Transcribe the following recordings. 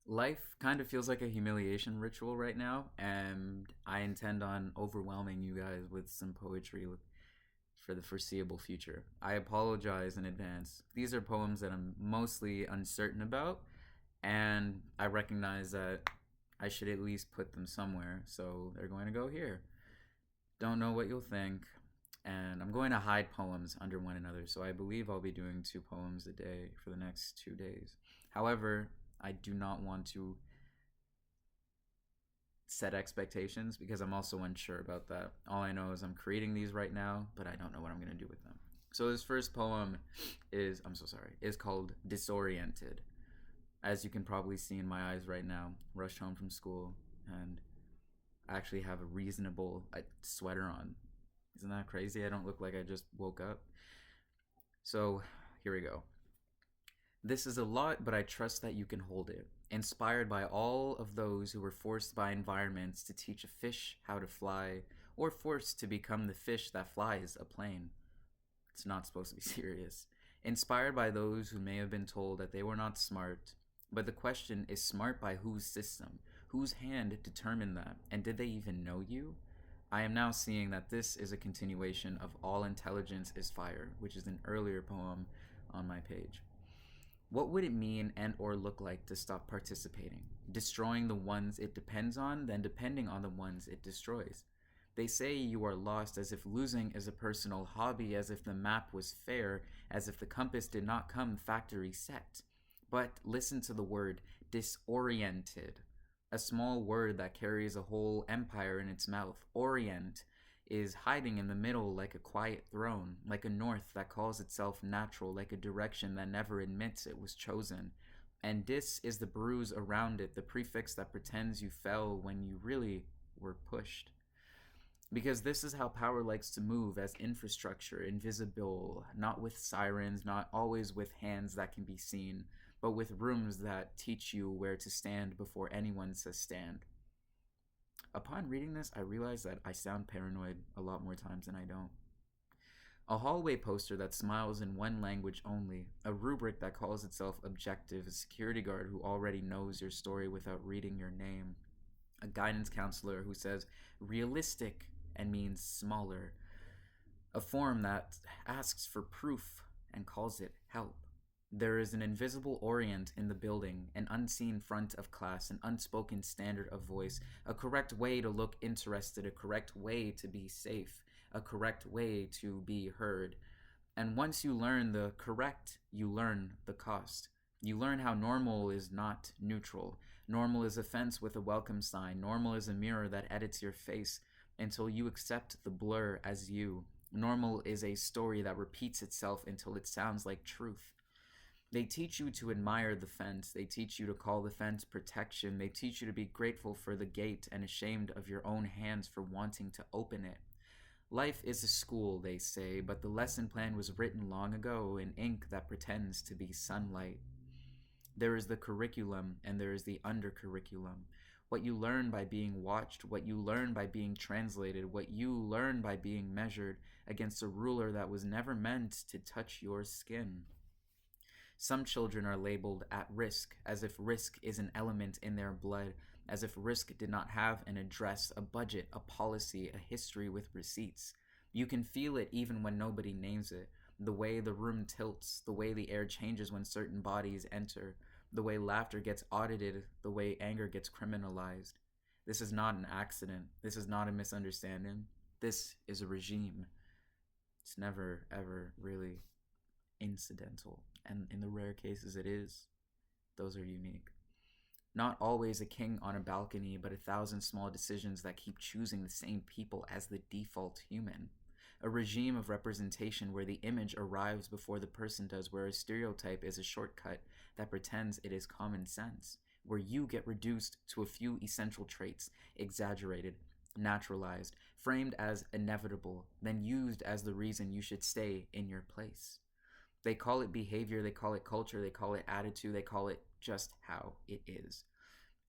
Life kind of feels like a humiliation ritual right now, and I intend on overwhelming you guys with some poetry for the foreseeable future. I apologize in advance. These are poems that I'm mostly uncertain about, and I recognize that I should at least put them somewhere, so they're going to go here. Don't know what you'll think, and I'm going to hide poems under one another, so I believe I'll be doing two poems a day for the next 2 days. However, I do not want to set expectations because I'm also unsure about that. All I know is I'm creating these right now, but I don't know what I'm going to do with them. So this first poem I'm so sorry, is called Disoriented. As you can probably see in my eyes right now, rushed home from school and I actually have a reasonable sweater on. Isn't that crazy? I don't look like I just woke up. So here we go. This is a lot, but I trust that you can hold it. Inspired by all of those who were forced by environments to teach a fish how to fly, or forced to become the fish that flies a plane. It's not supposed to be serious. Inspired by those who may have been told that they were not smart, but the question is smart by whose system? Whose hand determined that? And did they even know you? I am now seeing that this is a continuation of All Intelligence is Fire, which is an earlier poem on my page. What would it mean and or look like to stop participating? Destroying the ones it depends on, then depending on the ones it destroys. They say you are lost as if losing is a personal hobby, as if the map was fair, as if the compass did not come factory set. But listen to the word disoriented, a small word that carries a whole empire in its mouth. Orient is hiding in the middle like a quiet throne, like a north that calls itself natural, like a direction that never admits it was chosen. And dis is the bruise around it, the prefix that pretends you fell when you really were pushed. Because this is how power likes to move, as infrastructure, invisible, not with sirens, not always with hands that can be seen, but with rooms that teach you where to stand before anyone says stand. Upon reading this, I realized that I sound paranoid a lot more times than I don't. A hallway poster that smiles in one language only, a rubric that calls itself objective, a security guard who already knows your story without reading your name, a guidance counselor who says realistic and means smaller, a form that asks for proof and calls it help. There is an invisible orient in the building, an unseen front of class, an unspoken standard of voice, a correct way to look interested, a correct way to be safe, a correct way to be heard. And once you learn the correct, you learn the cost. You learn how normal is not neutral. Normal is a fence with a welcome sign. Normal is a mirror that edits your face until you accept the blur as you. Normal is a story that repeats itself until it sounds like truth. They teach you to admire the fence. They teach you to call the fence protection. They teach you to be grateful for the gate and ashamed of your own hands for wanting to open it. Life is a school, they say, but the lesson plan was written long ago in ink that pretends to be sunlight. There is the curriculum and there is the under curriculum. What you learn by being watched, what you learn by being translated, what you learn by being measured against a ruler that was never meant to touch your skin. Some children are labeled at risk, as if risk is an element in their blood, as if risk did not have an address, a budget, a policy, a history with receipts. You can feel it even when nobody names it. The way the room tilts, the way the air changes when certain bodies enter, the way laughter gets audited, the way anger gets criminalized. This is not an accident. This is not a misunderstanding. This is a regime. It's never, ever really incidental, and in the rare cases it is, those are unique. Not always a king on a balcony, but 1,000 small decisions that keep choosing the same people as the default human. A regime of representation where the image arrives before the person does, where a stereotype is a shortcut that pretends it is common sense, where you get reduced to a few essential traits, exaggerated, naturalized, framed as inevitable, then used as the reason you should stay in your place. They call it behavior, they call it culture, they call it attitude, they call it just how it is.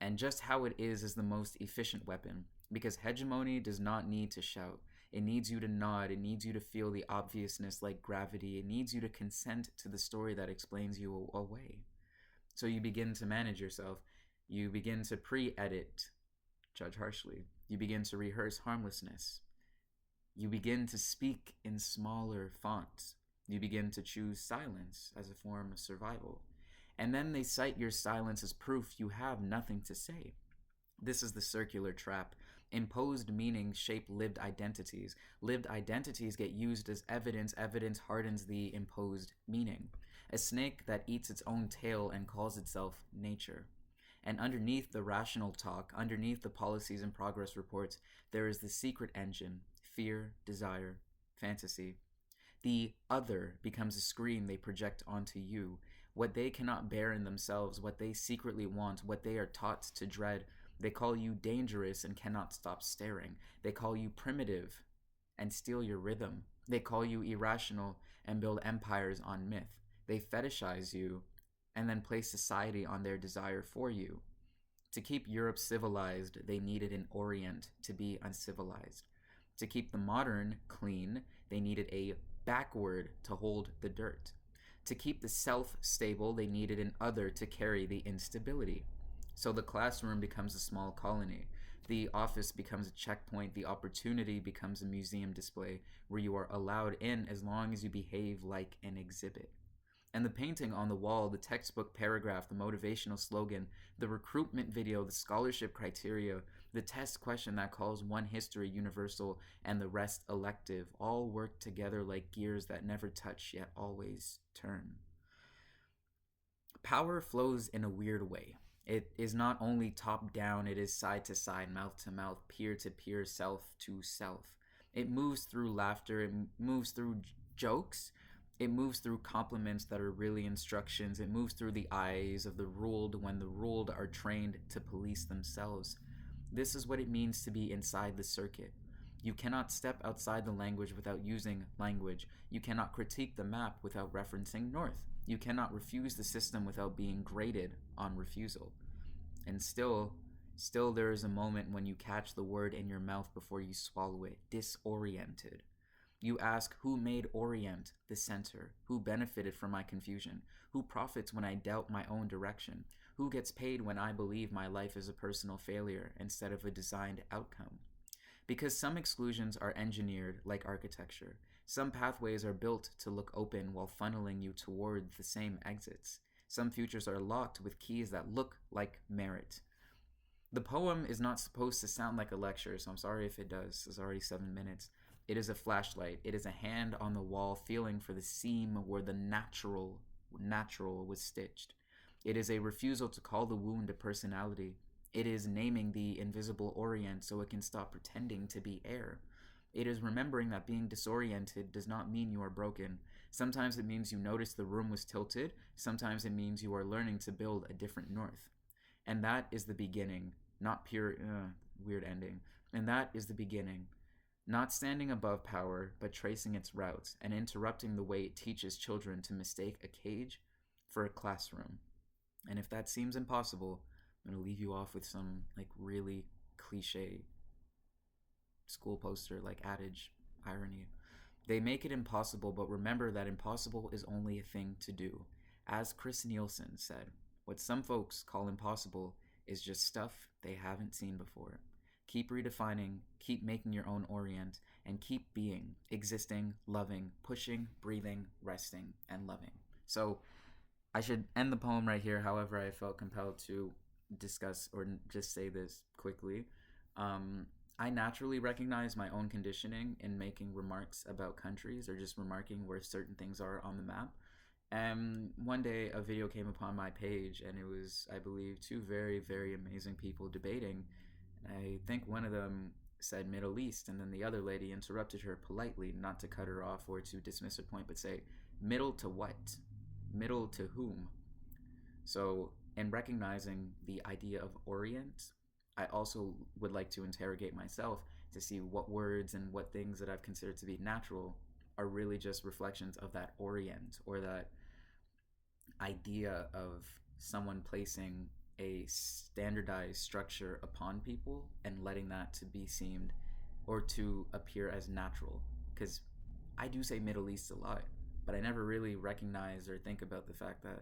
And just how it is the most efficient weapon, because hegemony does not need to shout. It needs you to nod, it needs you to feel the obviousness like gravity, it needs you to consent to the story that explains you away. So you begin to manage yourself. You begin to pre-edit, judge harshly. You begin to rehearse harmlessness. You begin to speak in smaller fonts. You begin to choose silence as a form of survival. And then they cite your silence as proof you have nothing to say. This is the circular trap. Imposed meanings shape lived identities. Lived identities get used as evidence. Evidence hardens the imposed meaning. A snake that eats its own tail and calls itself nature. And underneath the rational talk, underneath the policies and progress reports, there is the secret engine: fear, desire, fantasy. The other becomes a screen they project onto you. What they cannot bear in themselves, what they secretly want, what they are taught to dread. They call you dangerous and cannot stop staring. They call you primitive and steal your rhythm. They call you irrational and build empires on myth. They fetishize you and then place society on their desire for you. To keep Europe civilized, they needed an Orient to be uncivilized. To keep the modern clean, they needed a backward to hold the dirt. To keep the self stable, they needed an other to carry the instability. So the classroom becomes a small colony. The office becomes a checkpoint. The opportunity becomes a museum display where you are allowed in as long as you behave like an exhibit. And the painting on the wall, the textbook paragraph, the motivational slogan, the recruitment video, the scholarship criteria, the test question that calls one history universal and the rest elective, all work together like gears that never touch yet always turn. Power flows in a weird way. It is not only top down, it is side to side, mouth to mouth, peer to peer, self to self. It moves through laughter, it moves through jokes, it moves through compliments that are really instructions. It moves through the eyes of the ruled when the ruled are trained to police themselves. This is what it means to be inside the circuit. You cannot step outside the language without using language. You cannot critique the map without referencing north. You cannot refuse the system without being graded on refusal. And still there is a moment when you catch the word in your mouth before you swallow it. Disoriented. You ask, who made Orient the center? Who benefited from my confusion? Who profits when I doubt my own direction? Who gets paid when I believe my life is a personal failure instead of a designed outcome? Because some exclusions are engineered like architecture. Some pathways are built to look open while funneling you toward the same exits. Some futures are locked with keys that look like merit. The poem is not supposed to sound like a lecture, so I'm sorry if it does. It's already 7 minutes. It is a flashlight. It is a hand on the wall feeling for the seam where the natural was stitched. It is a refusal to call the wound a personality. It is naming the invisible orient so it can stop pretending to be air. It is remembering that being disoriented does not mean you are broken. Sometimes it means you noticed the room was tilted. Sometimes it means you are learning to build a different north. And that is the beginning, not pure, weird ending. And that is the beginning. Not standing above power, but tracing its routes and interrupting the way it teaches children to mistake a cage for a classroom. And if that seems impossible, I'm going to leave you off with some really cliche school poster adage irony. They make it impossible, but remember that impossible is only a thing to do. As Chris Nielsen said, what some folks call impossible is just stuff they haven't seen before. Keep redefining, keep making your own orient, and keep being, existing, loving, pushing, breathing, resting, and loving. So I should end the poem right here. However, I felt compelled to discuss or just say this quickly. I naturally recognize my own conditioning in making remarks about countries or just remarking where certain things are on the map. And one day a video came upon my page and it was, I believe, two very, very amazing people debating. I think one of them said Middle East, and then the other lady interrupted her politely, not to cut her off or to dismiss her point, but say, middle to what? Middle to whom? So, in recognizing the idea of Orient, I also would like to interrogate myself to see what words and what things that I've considered to be natural are really just reflections of that Orient, or that idea of someone placing a standardized structure upon people and letting that to be seemed or to appear as natural. Because I do say Middle East a lot, but I never really recognize or think about the fact that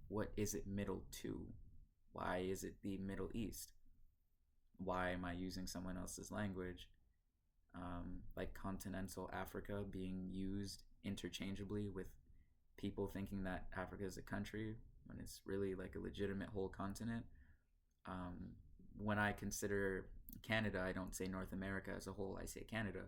what is it middle to? Why is it the Middle East? Why am I using someone else's language? Like continental Africa being used interchangeably with people thinking that Africa is a country when it's really like a legitimate whole continent. Um, when I consider Canada, I don't say North America as a whole, I say Canada.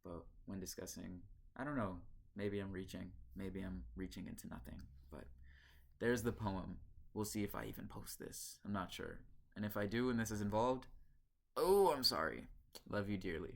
But when discussing, I don't know, maybe I'm reaching. Maybe I'm reaching into nothing. But there's the poem. We'll see if I even post this. I'm not sure. And if I do and this is involved, oh, I'm sorry. Love you dearly.